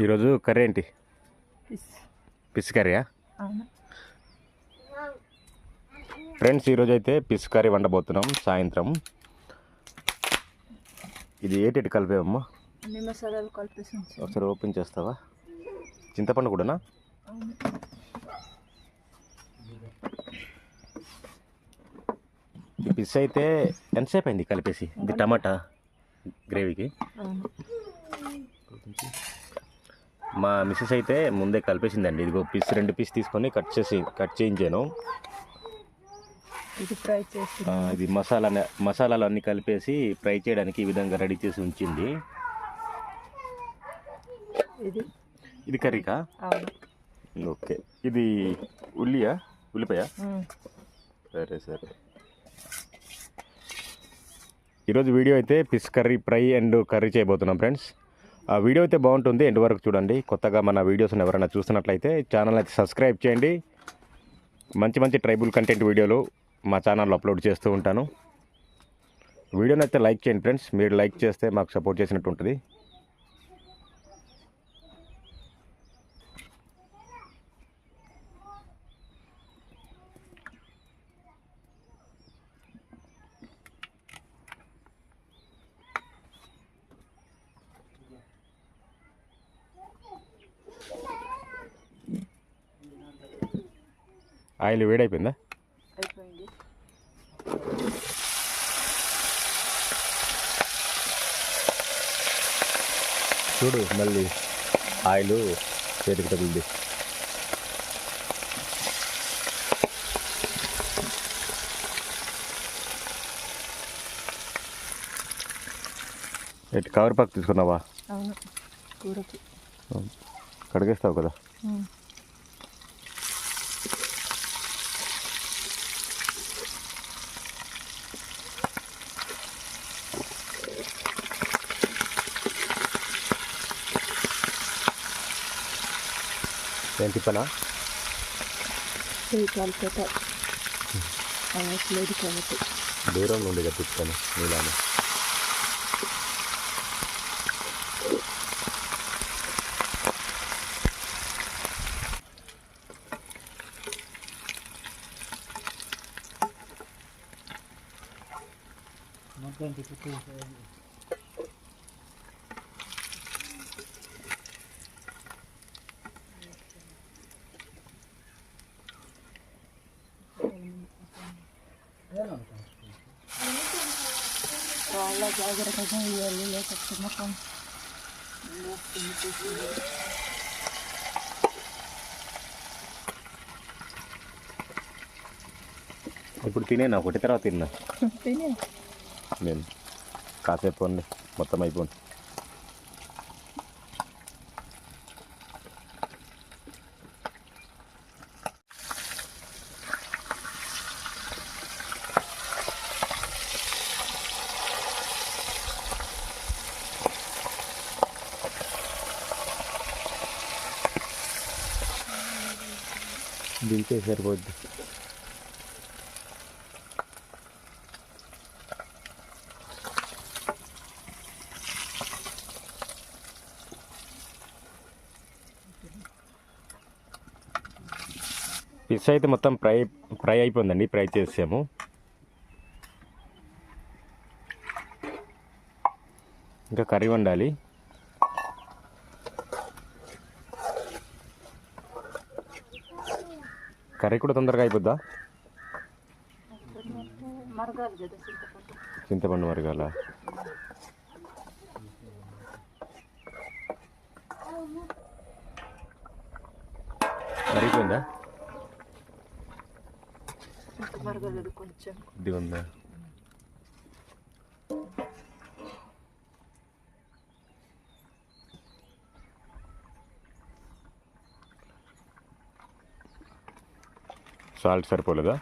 ఈరోజు కర్రీ ఏంటి? Fish కర్రీయా? Friends, ఈరోజు అయితే ఫిష్ కర్రీ వండబోతున్నాం సాయంత్రం. ఇది ఏటి కలిపేవమ్మా? అన్ని మసాలాలు కలిపేసి ఒకసారి ఓపెన్ చేస్తావా? చింతపండు కూడానా? ఈ ఫిష్ అయితే ఎంతసేపు అయింది కలిపేసి? ఇది టమాటా గ్రేవీకి. మా మిస్సెస్ అయితే ముందే కలిపేసిందండి. ఇదిగో పీస్ 2 పీస్ తీసుకొని కట్ చేయించాను. ఇది ఫ్రై చేసి ఇది మసాలాలు అన్నీ కలిపేసి ఫ్రై చేయడానికి ఈ విధంగా రెడీ చేసి ఉంచింది. ఇది కర్రీకా? ఓకే. ఇది ఉల్లిపాయ? సరే. ఈరోజు వీడియో అయితే fish curry fry and curry చేయబోతున్నాం ఫ్రెండ్స్. ఆ వీడియో అయితే బాగుంటుంది, ఎండ్ వరకు చూడండి. కొత్తగా మన వీడియోస్ని ఎవరైనా చూస్తున్నట్లయితే ఛానల్ అయితే సబ్స్క్రైబ్ చేయండి. మంచి ట్రైబల్ కంటెంట్ వీడియోలు మా ఛానల్లో అప్లోడ్ చేస్తూ ఉంటాను. వీడియోని అయితే లైక్ చేయండి ఫ్రెండ్స్. మీరు లైక్ చేస్తే మాకు సపోర్ట్ చేసినట్టు ఉంటుంది. ఆయిల్ వేడైపోయిందా? అయిపోయింది. చూడు, మళ్ళీ ఆయిల్ చేతికి తగిలింది. కవరిపాకు తీసుకున్నావా? అవును, కూరకి కడిగేస్తావు కదా. ఏంటి పనా? లేదు కాబట్టి దూరం నుండి కట్టించాను నీలాను. చాలా జాగ్రత్తగా వేయాలి, లేకపోతే మొత్తం ఇప్పుడు తినేనా? ఒకటి తర్వాత తిన్నా నేను. కాసేపు అండి, మొత్తం అయిపోయింది. దించే సరిపోద్ది. ఫిష్ అయితే మొత్తం ఫ్రై అయిపోయిందండి. ఫ్రై చేసాము. ఇంకా కర్రీ వండాలి. కర్రీ కూడా తొందరగా అయిపోద్దా? చింతపండు మరగాల. మరిగిపోయిందా? కొంచెం ఇది ఉందా? సాల్ట్ సరిపోలేదా?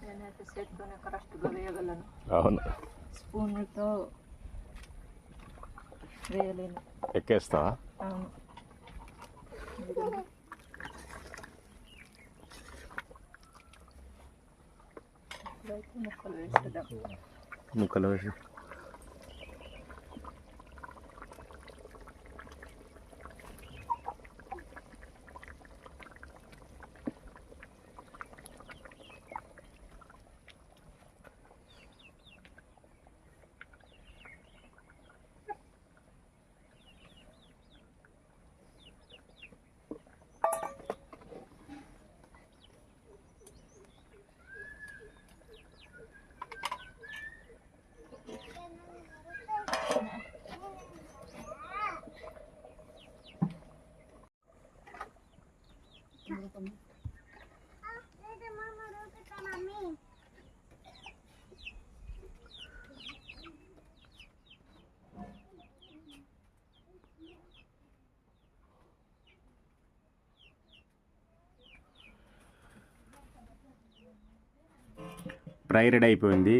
నేనైతే చేతితోనే కరెక్ట్గా వేయగలను. అవును, స్పూన్తో వేయలేను. ఎక్కేస్తావా? అవును. ఇప్పుడైతే ముక్కలు వేసేద్దాం. ముక్కలు వేసి ఫ్రై రెడీ అయిపోయింది.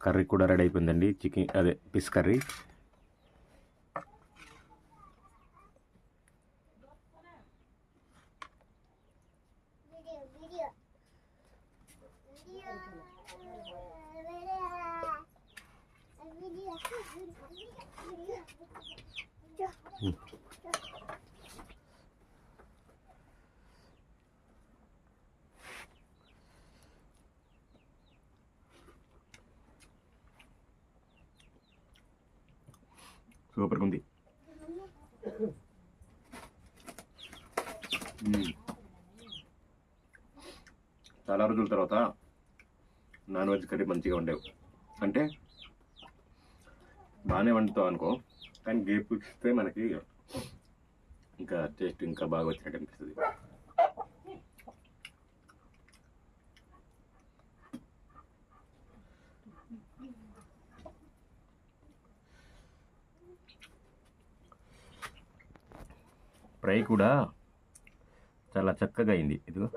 కర్రీ కూడా రెడీ అయిపోయిందండి. చికెన్ అదే ఫిష్ కర్రీ. సూపర్గా ఉంది. చాలా రోజుల తర్వాత నాన్ వెజ్ కర్రీ మంచిగా ఉండేవి. అంటే బాగానే వండుతావు అనుకో, కానీ గేప్ ఇస్తే మనకి ఇంకా టేస్ట్ ఇంకా బాగా వచ్చినట్టు అనిపిస్తుంది. ఫ్రై కూడా చాలా చక్కగా అయింది. ఇదిగో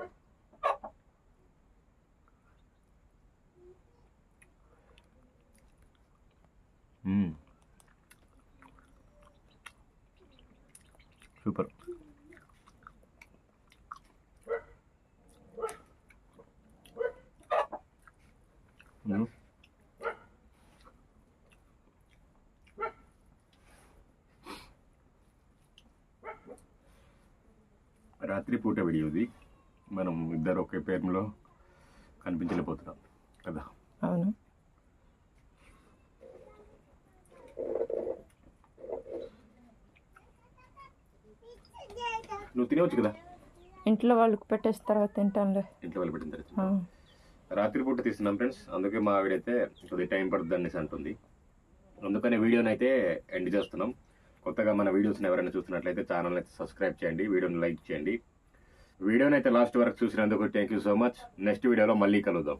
సూపర్. రాత్రి పూట వీడియో ఇది. మనం ఇద్దరు ఒకే పేరులో కనిపించలేకపోతున్నాం కదా. అవును. నువ్వు తినవచ్చు కదా. ఇంట్లో వాళ్ళకి పెట్టేసి తర్వాత తింటానులే. ఇంట్లో వాళ్ళు పెట్టిన తర్వాత రాత్రి పూట తీస్తున్నాం ఫ్రెండ్స్. అందుకే మా ఆవిడైతే కొద్దిగా టైం పడుతుంది అనేసి అంటుంది. అందుకనే వీడియోని అయితే ఎండ్ చేస్తున్నాం. కొత్తగా మన వీడియోస్ని ఎవరైనా చూస్తున్నట్లయితే ఛానల్ అయితే సబ్స్క్రైబ్ చేయండి, వీడియోని లైక్ చేయండి. వీడియోని అయితే లాస్ట్ వరకు చూసినందుకు thank you so much. Next వీడియోలో మళ్ళీ కలుద్దాం.